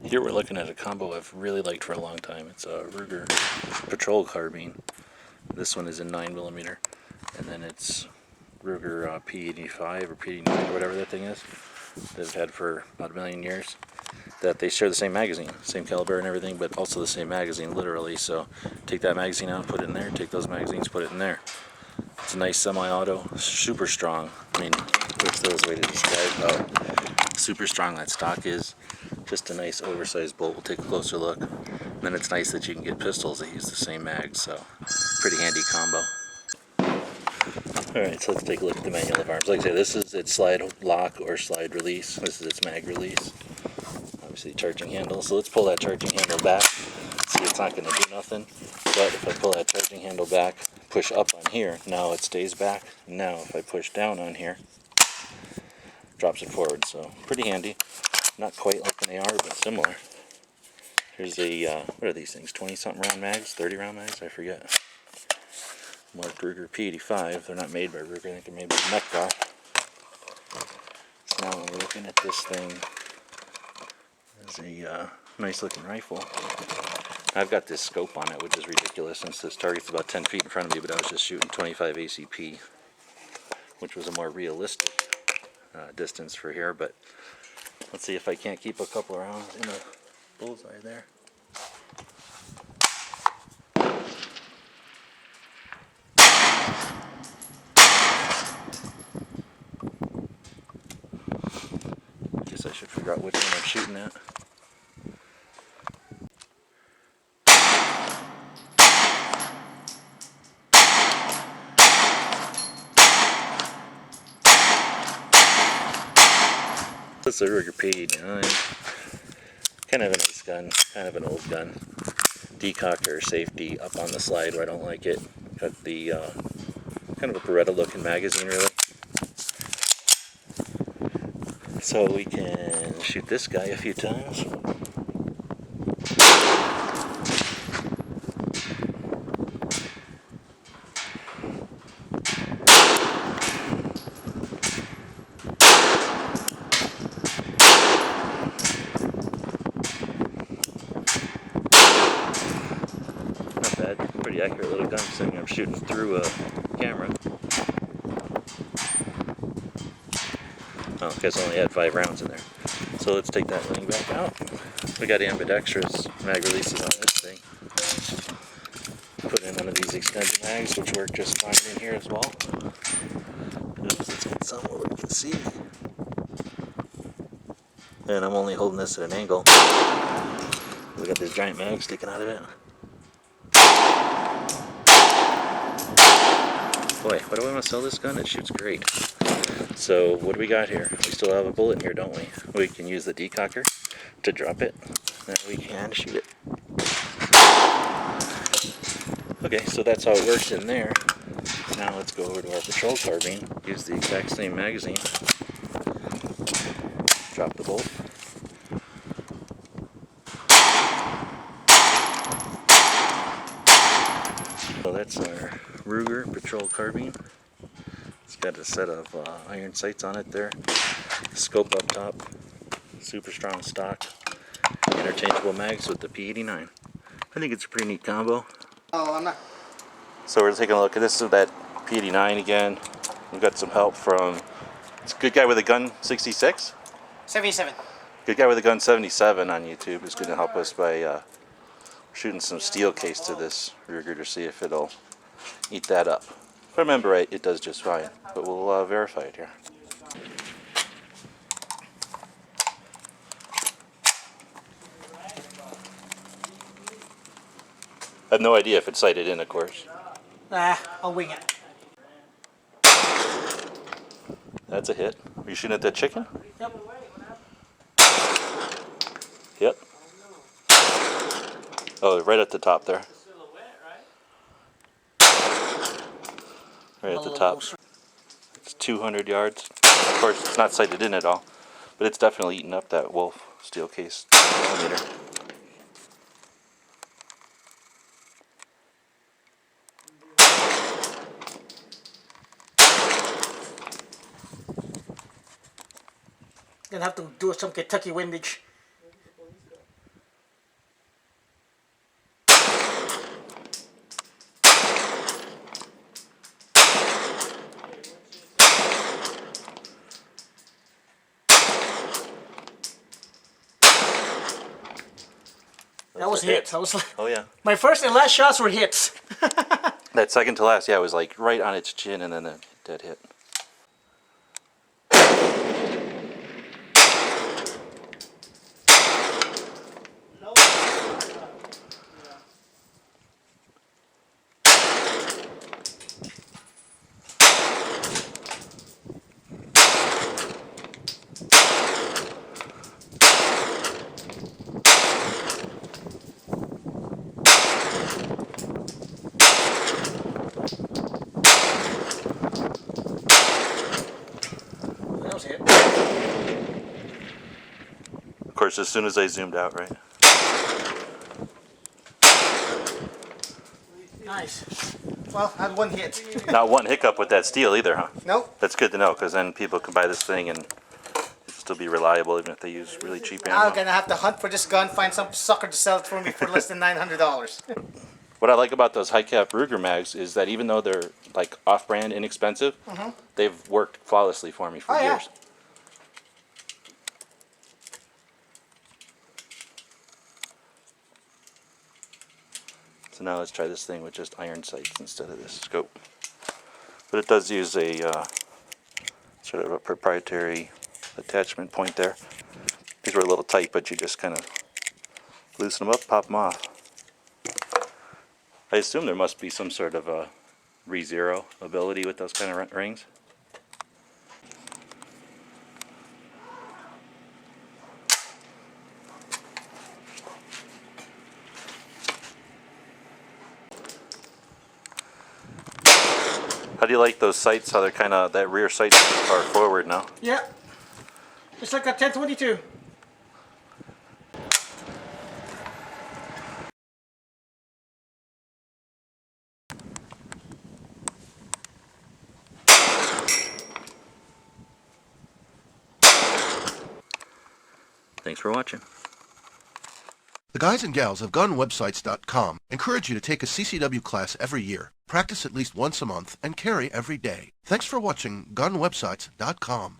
Here we're looking at a combo I've really liked for a long time. It's a Ruger Patrol Carbine. This one is in 9mm, and then it's Ruger P85 or P9 or whatever that thing is that I've had for about a million years. That they share the same magazine, same caliber and everything, but also the same magazine, literally. So take that magazine out, put it in there. Take those magazines, put it in there. It's a nice semi-auto, super strong. I mean, what's the way to describe how super strong that stock is? Just a nice oversized bolt. We'll take a closer look. And then it's nice that you can get pistols that use the same mag, so pretty handy combo. Alright, so let's take a look at the manual of arms. Like I say, this is its slide lock or slide release. This is its mag release. Obviously charging handle. So let's pull that charging handle back. See, it's not going to do nothing. But if I pull that charging handle back, push up on here, now it stays back. Now if I push down on here, drops it forward. So pretty handy. Not quite like an AR, but similar. Here's a, what are these things, 20-something round mags, 30 round mags, I forget. Marked Ruger P85, they're not made by Ruger, I think they're made by Metcalf. So now we're looking at this thing as a nice looking rifle. I've got this scope on it, which is ridiculous since this target's about 10 feet in front of me, but I was just shooting 25 ACP, which was a more realistic distance for here, but let's see if I can't keep a couple of rounds in a bullseye there. Guess I should figure out which one I'm shooting at. This is a Ruger PC-9. Kind of a nice gun, kind of an old gun. Decocker safety up on the slide where I don't like it. Got the kind of a Beretta looking magazine, really. So we can shoot this guy a few times. Pretty accurate little gun considering I'm shooting through a camera. Oh, I guess I only had 5 rounds in there. So let's take that thing back out. We got ambidextrous mag releases on this thing. Put in one of these extended mags, which work just fine in here as well. Let's get some where we can see. And I'm only holding this at an angle. We got this giant mag sticking out of it. Boy, why do I want to sell this gun? It shoots great. So what do we got here? We still have a bullet in here, don't we? We can use the decocker to drop it. Then we can shoot it. Okay, so that's how it works in there. Now let's go over to our patrol carbine. Use the exact same magazine. Drop the bolt. So that's our Ruger Patrol Carbine. It's got a set of iron sights on it there. Scope up top. Super strong stock. Interchangeable mags with the P89. I think it's a pretty neat combo. Oh, I'm not. So we're taking a look at this is that P89 again. We've got some help from, it's a good guy with a gun 66? 77. Good guy with a gun 77 on YouTube is going to help us by shooting some steel case to this Ruger to see if it'll eat that up. If I remember right, it does just fine, but we'll verify it here. I have no idea if it's sighted in, of course. Nah, I'll wing it. That's a hit. Are you shooting at that chicken? Yep. Yep. Oh, right at the top there. Right at the top. It's 200 yards. Of course, it's not sighted in at all, but it's definitely eating up that Wolf steel case millimeter. Gonna have to do some Kentucky windage. was hits. I was like, Oh yeah. my first and last shots were hits. That second to last, yeah, it was like right on its chin and then a dead hit. That was a hit. Of course, as soon as I zoomed out, right? Nice. Well, I had one hit. Not one hiccup with that steel either, huh? Nope. That's good to know, because then people can buy this thing and it'll still be reliable even if they use really cheap ammo. I'm gonna have to hunt for this gun, find some sucker to sell it for me for less than $900. What I like about those high-cap Ruger mags is that even though they're like off-brand, inexpensive, they've worked flawlessly for me for Oh, yeah. years. So now let's try this thing with just iron sights instead of this scope. But it does use a sort of a proprietary attachment point there. These were a little tight, but you just kind of loosen them up, pop them off. I assume there must be some sort of a re-zero ability with those kind of rings. How do you like those sights? How they're kind of, that rear sight are forward now? Yeah. It's like a 1022. Thanks for watching. The guys and gals of GunWebsites.com encourage you to take a CCW class every year, practice at least once a month, and carry every day. Thanks for watching GunWebsites.com.